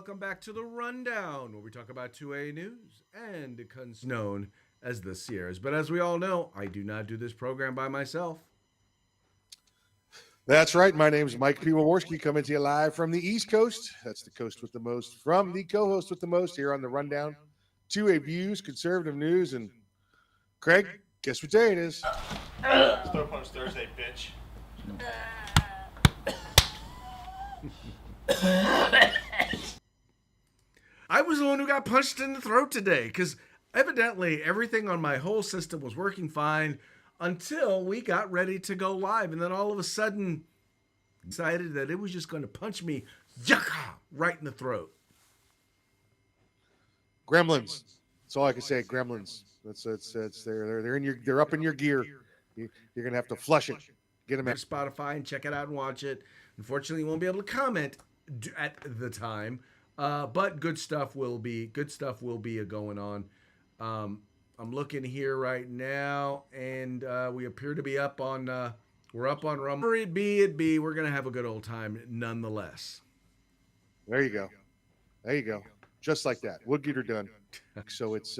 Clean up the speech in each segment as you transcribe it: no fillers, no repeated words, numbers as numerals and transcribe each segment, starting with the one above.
welcome back to the Rundown, where we talk about 2A news and known as the Sierras. But as we all know, I do not do this program by myself. That's right. My name is Mike P. Waworski, coming to you live from the East Coast. That's the coast with the most, from the co-host with the most here on the Rundown. 2A views, conservative news, and Craig, guess what day it is? Throw punch Thursday, bitch. I was the one who got punched in the throat today because evidently everything on my whole system was working fine until we got ready to go live. And then all of a sudden, decided that it was just going to punch me right in the throat. Gremlins. That's all I can say. Gremlins. That's they're up in your gear. You're gonna have to flush it. Get them Go out. to Spotify and check it out and watch it. Unfortunately, you won't be able to comment at the time, but good stuff will be going on. I'm looking here right now, and we appear to be up on. We're up on Rumble. It be. We're gonna have a good old time, nonetheless. There you go. There you go. Just like that. We'll get her done. So it's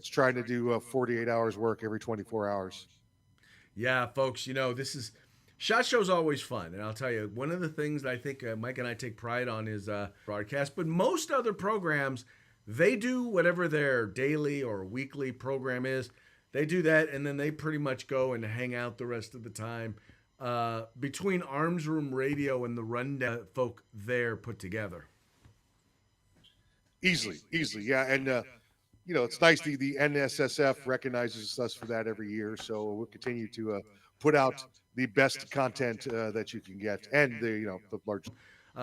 trying to do 48 hours work every 24 hours. Yeah, folks, this is SHOT Show's always fun. And I'll tell you, one of the things that I think Mike and I take pride on is broadcast. But most other programs, they do whatever their daily or weekly program is. They do that, and then they pretty much go and hang out the rest of the time. Between Arms Room Radio and the Rundown folk there put together. Easily. Yeah. And, it's nice the NSSF recognizes us for that every year. So we'll continue to put out the best content that you can get, and the large.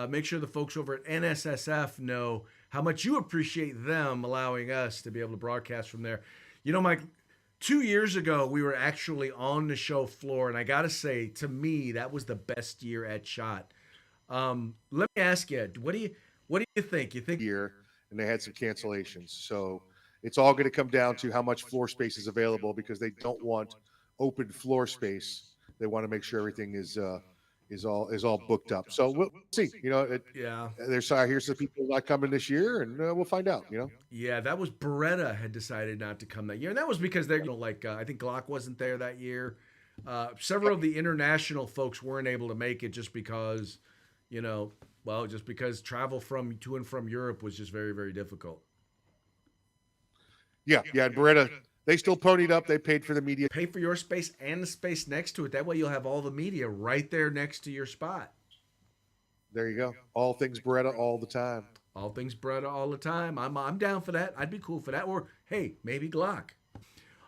Make sure the folks over at NSSF know how much you appreciate them allowing us to be able to broadcast from there. Mike, 2 years ago, we were actually on the show floor, and I got to say, to me, that was the best year at SHOT. Let me ask you, what do you think? You think year, and they had some cancellations. So it's all going to come down to how much floor space is available, because they don't want open floor space. They want to make sure everything is all booked up. So we'll see. Yeah. Here's the people not coming this year, and we'll find out. Yeah, that was Beretta had decided not to come that year, and that was because they're I think Glock wasn't there that year. Several of the international folks weren't able to make it just because, just because travel to and from Europe was just very, very difficult. Yeah. Beretta, they still ponied up. They paid for the media. Pay for your space and the space next to it. That way you'll have all the media right there next to your spot. There you go. All things Beretta all the time. All things Beretta all the time. I'm down for that. I'd be cool for that. Or, hey, maybe Glock.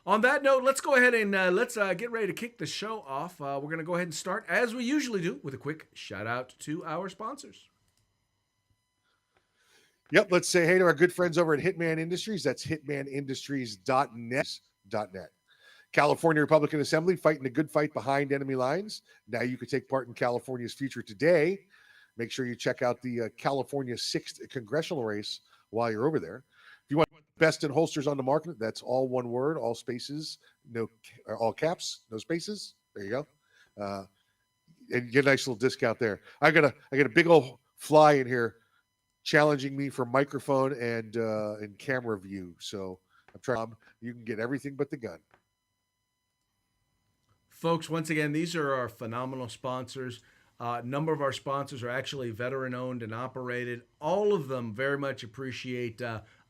On that note, let's go ahead and let's get ready to kick the show off. We're going to go ahead and start, as we usually do, with a quick shout-out to our sponsors. Yep, let's say hey to our good friends over at Hitman Industries. That's hitmanindustries.net. California Republican Assembly fighting a good fight behind enemy lines. Now you can take part in California's future today. Make sure you check out the California 6th congressional race while you're over there. If you want best in holsters on the market, that's all one word, all spaces, all caps, no spaces. There you go. And get a nice little discount there. I got a big old fly in here challenging me for microphone and camera view. So I'm trying. You can get everything but the gun. Folks, once again, these are our phenomenal sponsors. A number of our sponsors are actually veteran-owned and operated. All of them very much appreciate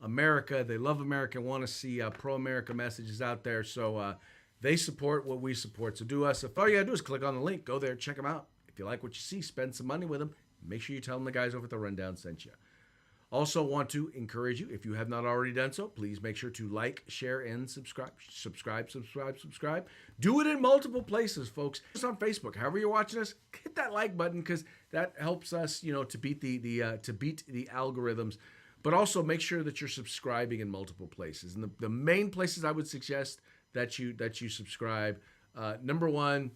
America. They love America and want to see pro-America messages out there. So they support what we support. So do us. If all you got to do is click on the link, go there, check them out. If you like what you see, spend some money with them. Make sure you tell them the guys over at the Rundown sent you. Also want to encourage you, if you have not already done so, please make sure to like, share, and subscribe. Subscribe. Do it in multiple places, folks. Just on Facebook. However you're watching us, hit that like button, because that helps us, to beat the algorithms. But also make sure that you're subscribing in multiple places. And the main places I would suggest that you subscribe. Number one,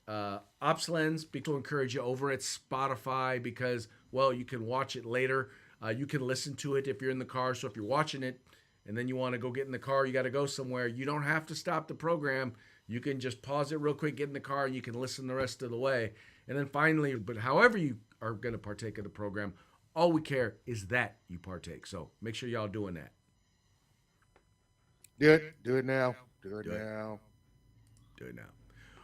OpsLens. People encourage you over at Spotify because, well, you can watch it later. You can listen to it if you're in the car. So if you're watching it and then you want to go get in the car, you got to go somewhere, you don't have to stop the program. You can just pause it real quick, get in the car, and you can listen the rest of the way. And then finally, but however you are going to partake of the program, All we care is that you partake. So make sure y'all doing that. Do it. Do it now. Do it Do it. now. Do it now.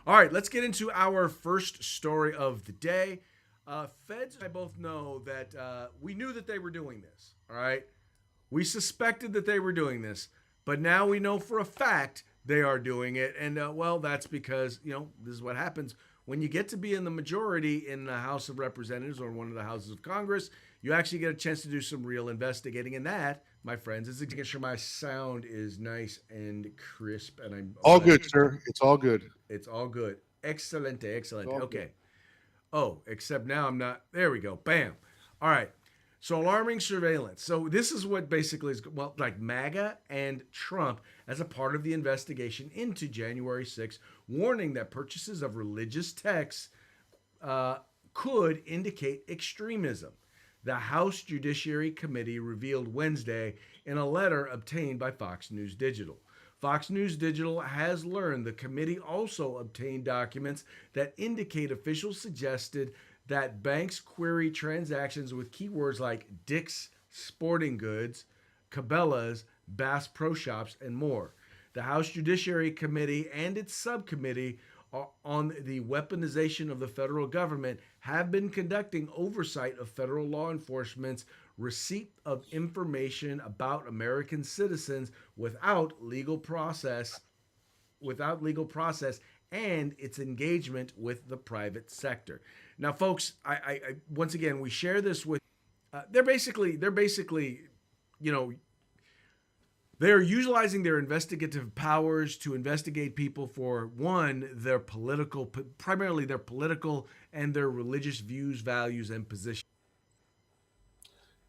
All right, let's get into our first story of the day. Feds and I both know that we knew that they were doing this. All right. We suspected that they were doing this, but now we know for a fact they are doing it. And well, that's because, this is what happens when you get to be in the majority in the House of Representatives or one of the houses of Congress. You actually get a chance to do some real investigating. And that, my friends, is making sure my sound is nice and crisp. And I'm all good, sir. It's all good. It's all good. Excellent. Excellent. All Okay. good. Oh, except now I'm not. There we go. Bam. All right. So alarming surveillance. So this is what basically is, well, like MAGA and Trump as a part of the investigation into January 6th, warning that purchases of religious texts could indicate extremism. The House Judiciary Committee revealed Wednesday in a letter obtained by Fox News Digital. Fox News Digital has learned the committee also obtained documents that indicate officials suggested that banks query transactions with keywords like Dick's Sporting Goods, Cabela's, Bass Pro Shops, and more. The House Judiciary Committee and its subcommittee on the weaponization of the federal government have been conducting oversight of federal law enforcement's receipt of information about American citizens without legal process and its engagement with the private sector. Now, folks, I once again, we share this with, they're basically, they're utilizing their investigative powers to investigate people for, one, primarily their political and their religious views, values, and positions.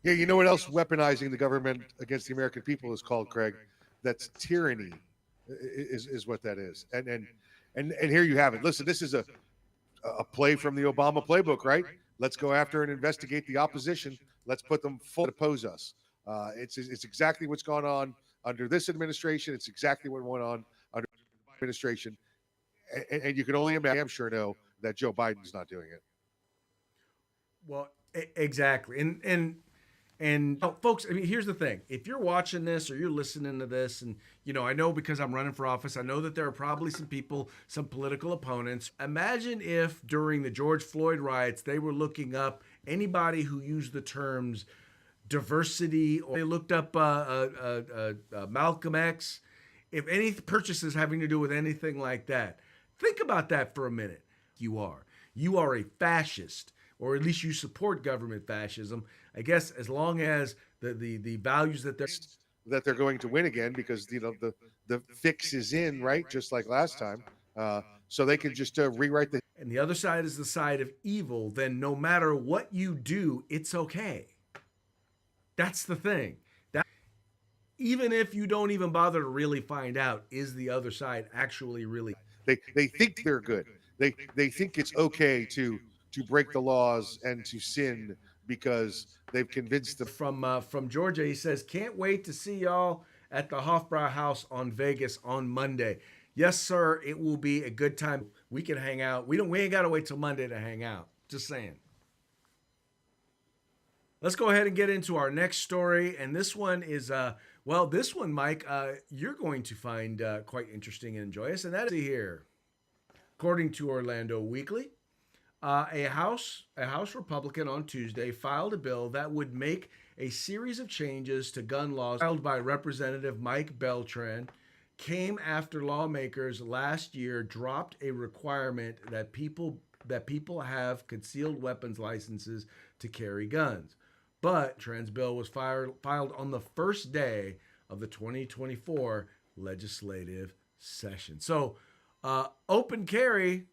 Yeah, you know what else weaponizing the government against the American people is called, Craig? That's tyranny, is what that is. And here you have it. Listen, this is a play from the Obama playbook, right? Let's go after and investigate the opposition. Let's put them full to oppose us. It's exactly what's gone on under this administration. It's exactly what went on under the administration. And you can only imagine, I'm sure know that Joe Biden's not doing it. Well, exactly. And folks, I mean, here's the thing. If you're watching this or you're listening to this, and, I know because I'm running for office, I know that there are probably some people, some political opponents. Imagine if during the George Floyd riots, they were looking up anybody who used the terms diversity, or they looked up Malcolm X, if any purchases having to do with anything like that. Think about that for a minute. You are a fascist, or at least you support government fascism. I guess as long as the values that they're going to win again, because the fix is in, right, just like last time, so they can just rewrite the. And the other side is the side of evil. Then no matter what you do, it's okay. That's the thing. That even if you don't even bother to really find out, is the other side actually really? They think they're good. They think it's okay to break the laws and to sin because they've convinced them. From Georgia, he says, can't wait to see y'all at the Hofbrauer House on Vegas on Monday. Yes, sir. It will be a good time. We can hang out. We ain't got to wait till Monday to hang out. Just saying. Let's go ahead and get into our next story. And this one is, this one, Mike, you're going to find quite interesting and joyous. And that is here. According to Orlando Weekly, a House Republican on Tuesday filed a bill that would make a series of changes to gun laws filed by Representative Mike Beltran came after lawmakers last year dropped a requirement that people have concealed weapons licenses to carry guns. But Trans bill was filed on the first day of the 2024 legislative session. So open carry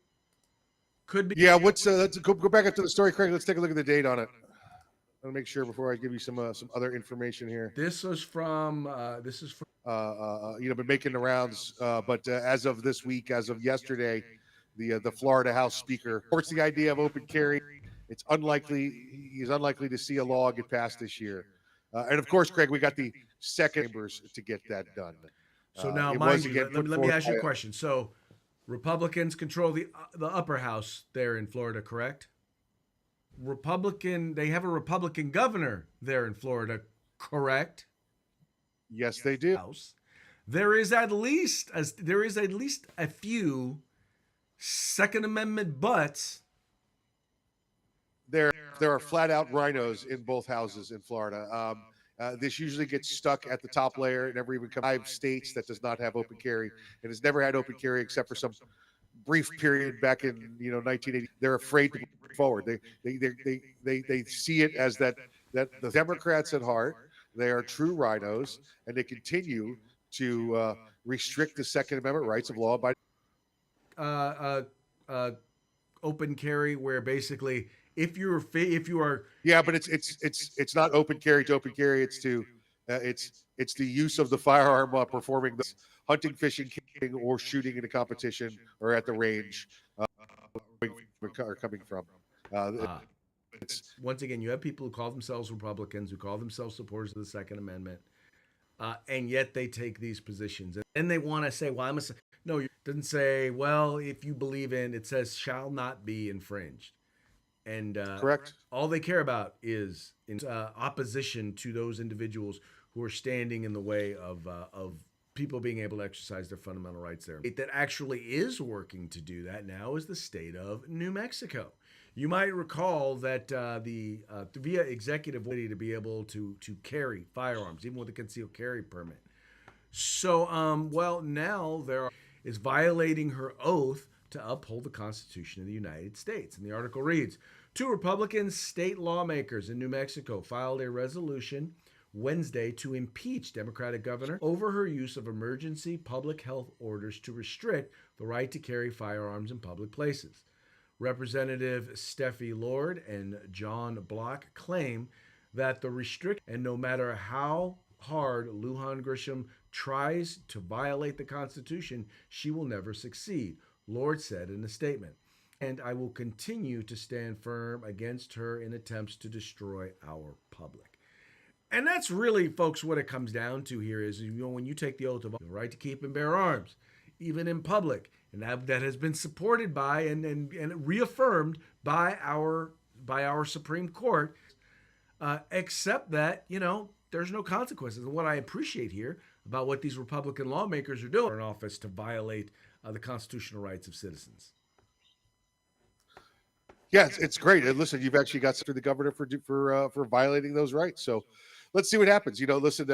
could be. Yeah, let's go back up to the story, Craig. Let's take a look at the date on it. I'll make sure before I give you some other information here. This is from been making the rounds, but as of this week, as of yesterday, the Florida House Speaker supports the idea of open carry. It's he's unlikely to see a law get passed this year. And of course, Craig, we got the second chambers to get that done. So now, mind you, let me ask you a question. So Republicans control the upper house there in Florida, correct? Republican. They have a Republican governor there in Florida, correct? Yes, they do. House. There is at least a few Second Amendment butts. There are flat out rhinos in both houses in Florida. This usually gets stuck at the top layer. It never even comes 5 states that does not have open carry and has never had open carry except for some brief period back in 1980. They're afraid to move forward. They see it as that the Democrats at heart. They are true rhinos, and they continue to restrict the Second Amendment rights of law-abiding. Uh, uh, uh, Open carry, where basically if you are Yeah, but it's not open carry to open carry. It's the use of the firearm while performing the hunting, fishing, killing, or shooting in a competition or at the range are coming from. It's once again, you have people who call themselves Republicans, who call themselves supporters of the Second Amendment, and yet they take these positions, and then they want to say, "Well, I'm a no." It doesn't say, "Well, if you believe in," it says, "shall not be infringed," and Correct. all they care about is in opposition to those individuals who are standing in the way of people being able to exercise their fundamental rights there. It that actually is working to do that now is the state of New Mexico. You might recall that via executive order to be able to carry firearms, even with a concealed carry permit. So, well, now is violating her oath to uphold the Constitution of the United States. And the article reads, 2 Republican state lawmakers in New Mexico filed a resolution Wednesday to impeach Democratic governor over her use of emergency public health orders to restrict the right to carry firearms in public places. Representative Steffi Lord and John Block claim that the restriction, and no matter how hard Lujan Grisham tries to violate the Constitution, she will never succeed, Lord said in a statement. And I will continue to stand firm against her in attempts to destroy our public. And that's really, folks, what it comes down to here is, when you take the oath of the right to keep and bear arms, even in public, and that has been supported by and reaffirmed by our Supreme Court, except that, there's no consequences. And what I appreciate here about what these Republican lawmakers are doing in office to violate the constitutional rights of citizens. Yeah, it's great. And listen, you've actually got through the governor for violating those rights. So let's see what happens. Listen,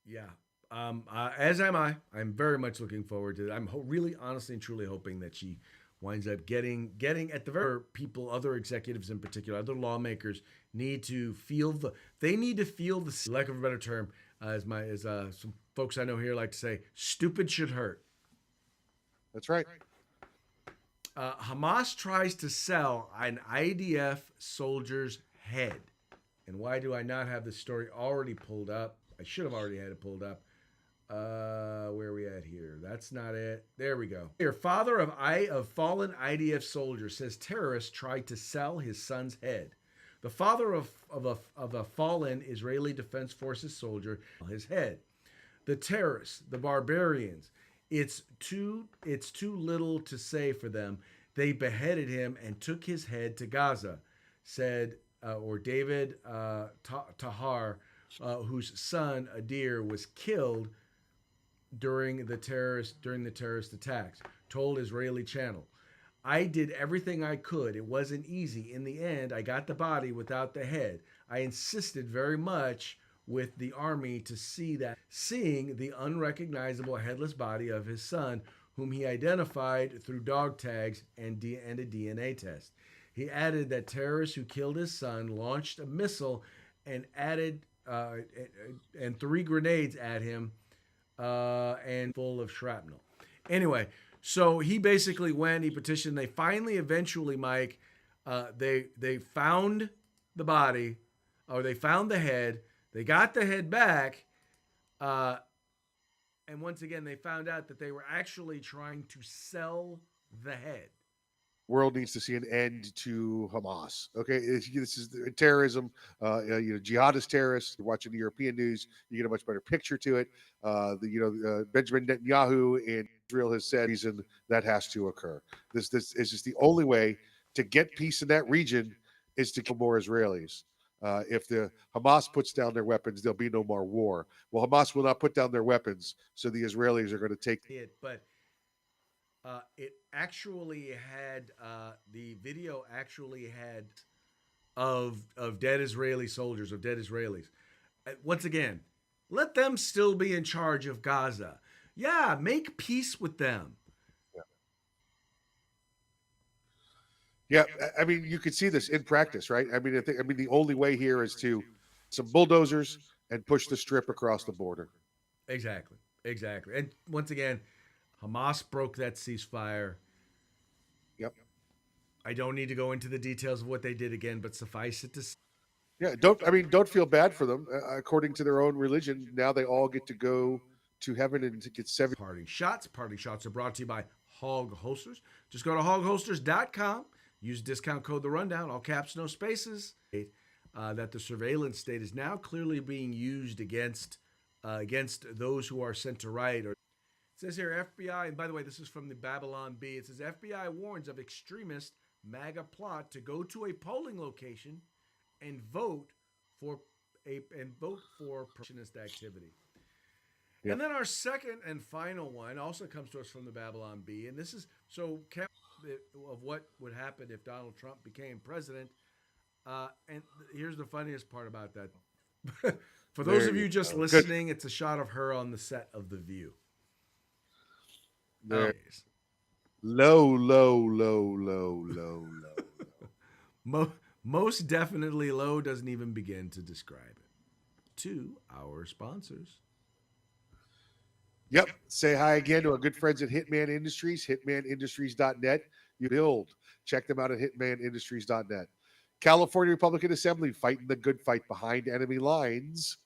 Yeah. As am I. I'm very much looking forward to it. I'm really, honestly, and truly hoping that she winds up getting at the very people, other executives in particular, other lawmakers need to feel the lack of a better term, as some folks I know here like to say, stupid should hurt. That's right. Hamas tries to sell an IDF soldier's head. And why do I not have this story already pulled up? I should have already had it pulled up. Where are we at here? That's not it. There we go. Your father of fallen IDF soldier says terrorists tried to sell his son's head. The father of a fallen Israeli Defense Forces soldier, his head. The terrorists, the barbarians. It's too little to say for them. They beheaded him and took his head to Gaza, said David Tahar, whose son Adir was killed during the terrorist attacks, told Israeli channel. I did everything I could. It wasn't easy. In the end, I got the body without the head. I insisted very much with the army to seeing the unrecognizable headless body of his son, whom he identified through dog tags and a DNA test. He added that terrorists who killed his son launched a missile and added 3 grenades at him, and full of shrapnel. Anyway, so he basically he petitioned. They finally, eventually, Mike, they found the body, or they found the head. They got the head back, and once again, they found out that they were actually trying to sell the head. World needs to see an end to Hamas. Okay, this is terrorism. Jihadist terrorists. You're watching the European news, you get a much better picture to it. Benjamin Netanyahu in Israel has said reason that has to occur. This is just the only way to get peace in that region is to kill more Israelis. If the Hamas puts down their weapons, there'll be no more war. Well, Hamas will not put down their weapons, so the Israelis are going to take it, but it actually had the video actually had of dead Israeli soldiers, of dead Israelis. Once again, let them still be in charge of Gaza. Yeah, make peace with them. Yeah, I mean, you could see this in practice, right? I mean, the only way here is to some bulldozers and push the strip across the border. Exactly, exactly. And once again, Hamas broke that ceasefire. Yep. I don't need to go into the details of what they did again, but suffice it to say, Yeah, don't feel bad for them. According to their own religion, now they all get to go to heaven and to get seven. Parting shots. Parting shots are brought to you by Hog Holsters. Just go to hogholsters.com. Use discount code The Rundown, all caps, no spaces. That the surveillance state is now clearly being used against those who are center right. Or it says here FBI, and by the way, this is from the Babylon Bee. It says FBI warns of extremist MAGA plot to go to a polling location and vote for protectionist activity. Yep. And then our second and final one also comes to us from the Babylon Bee, and this is of what would happen if Donald Trump became president. And here's the funniest part about that. For those of you just listening, it's a shot of her on the set of The View. There. Low. Most definitely low doesn't even begin to describe it. To our sponsors. Yep. Say hi again to our good friends at Hitman Industries, hitmanindustries.net. You build. Check them out at hitmanindustries.net. California Republican Assembly fighting the good fight behind enemy lines.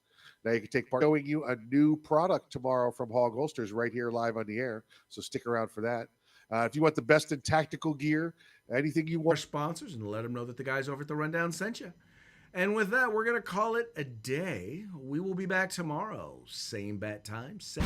Now you can take part showing you a new product tomorrow from Hog Holsters right here live on the air. So stick around for that. If you want the best in tactical gear, anything you want. Our sponsors, and let them know that the guys over at The Rundown sent you. And with that, we're going to call it a day. We will be back tomorrow. Same bat time, same.